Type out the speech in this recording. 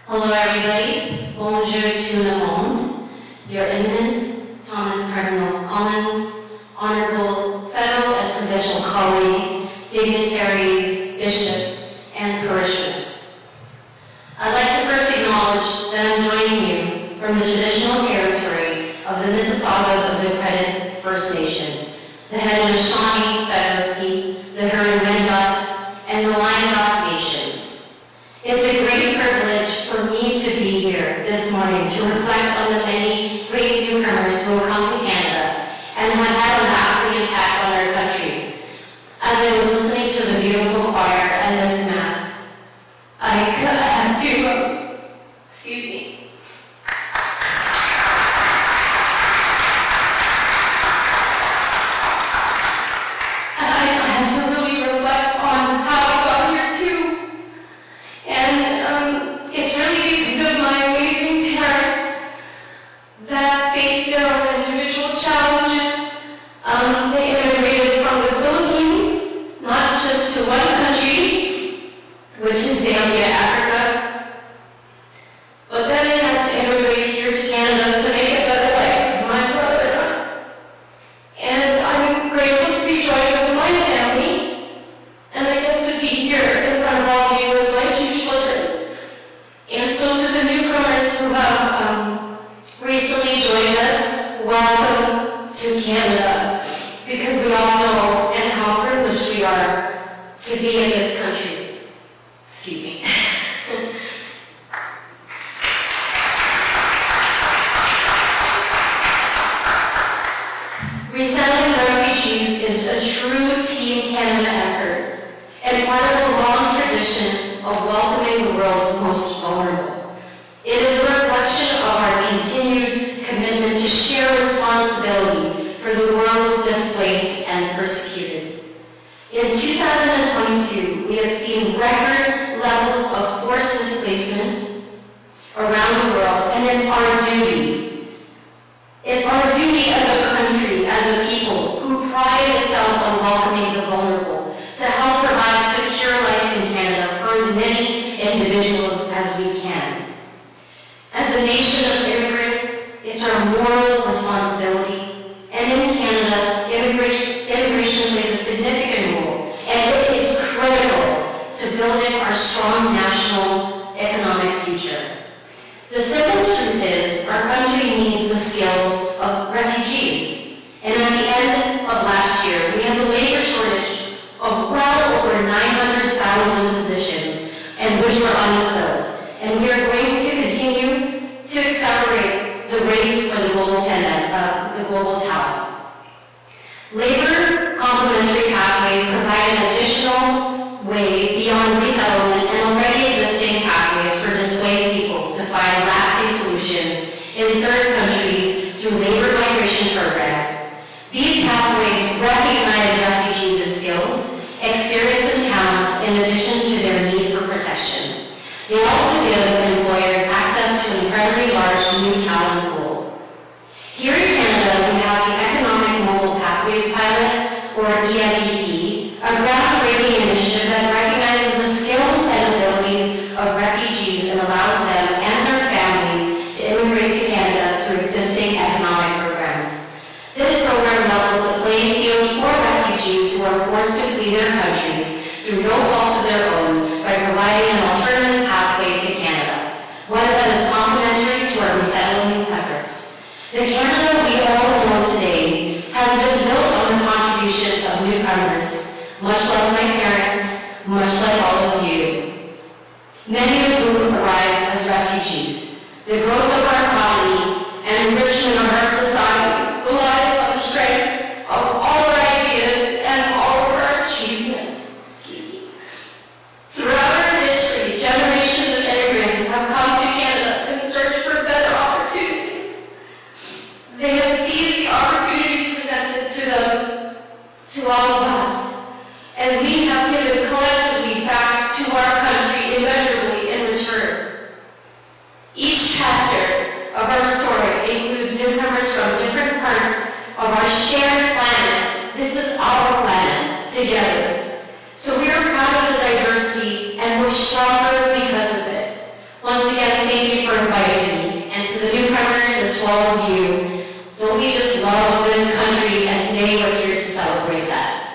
Hello everybody, bonjour tout le monde, Your Eminence, Thomas Cardinal Collins, honorable federal and provincial colleagues, dignitaries, bishop, and parishioners. I'd like to first acknowledge that I'm joining you from the traditional territory of the Mississaugas of the Credit First Nation, the Haudenosaunee Confederacy, the Huron-Wendat, and the Wyandot Nations. It's a great privilege for me to be here this morning to reflect on the many great newcomers who have come to Canada and have had a lasting impact on our country. As I was listening to the beautiful choir and this Mass, I had to, excuse me. I had to really reflect on how I got here too. And it's really because of my amazing parents that faced their own individual challenges. They immigrated from the Philippines, not just to one country, which is Zambia, Africa, but then they had to immigrate here to Canada to make a better life for my brother and I. And I'm grateful to be joined with my family, and I get to be here in front of all of you with my two children. And so to the newcomers who have recently joined us, welcome to Canada, because we all know and how privileged we are to be in this country. Excuse me. Resettling refugees is a true Team Canada effort and part of a long tradition of welcoming the world's most vulnerable. It is a reflection of our continued commitment to share responsibility for the world's displaced and persecuted. In 2022, we have seen record levels of forced displacement around the world, and it's our duty. It's our duty as a country, as a people, who pride itself on welcoming the vulnerable, to help provide secure life in Canada for as many individuals as we can. As a nation of immigrants, it's our moral responsibility, and in Canada, immigration plays a significant role, and it is critical to building our strong national economic future. The simple truth is, our country needs the skills of refugees. And at the end of last year, we had a labor shortage of well over 900,000 positions, and which were unfilled. And we are going to continue to accelerate the race for the global talent. Labor complementary pathways provide an additional way beyond resettlement and already existing pathways for displaced people to find lasting solutions in third countries through labor migration programs. These pathways recognize refugees' skills, experience, and talent in addition to their need for protection. They also give employers access to an incredibly large new talent pool. Here in Canada, we have the Economic Mobile Pathways Pilot, or EMPP, a groundbreaking initiative that recognizes the skills and abilities of refugees and allows them and their families to immigrate to Canada through existing economic programs. This program levels the playing field for refugees who are forced to flee their countries through no fault of their own by providing an alternative pathway to Canada, one that is complementary to our resettling efforts. The Canada we all know today has been built on the contributions of newcomers, much like my parents, much like all of you. Many of whom arrived as refugees. The growth of our economy and enrichment of our society relies on the strength of all our ideas and all of our achievements. Throughout our history, generations of immigrants have come to Canada in search for better opportunities. They have seized the opportunities presented to them, to all of us, and we have given collectively back to our country immeasurably in return. Each chapter of our story includes newcomers from different parts of our shared planet. This is our planet, together. So we are proud of the diversity, and we're stronger because of it. Once again, to all of you. Don't we just love this country, and today we're here to celebrate that.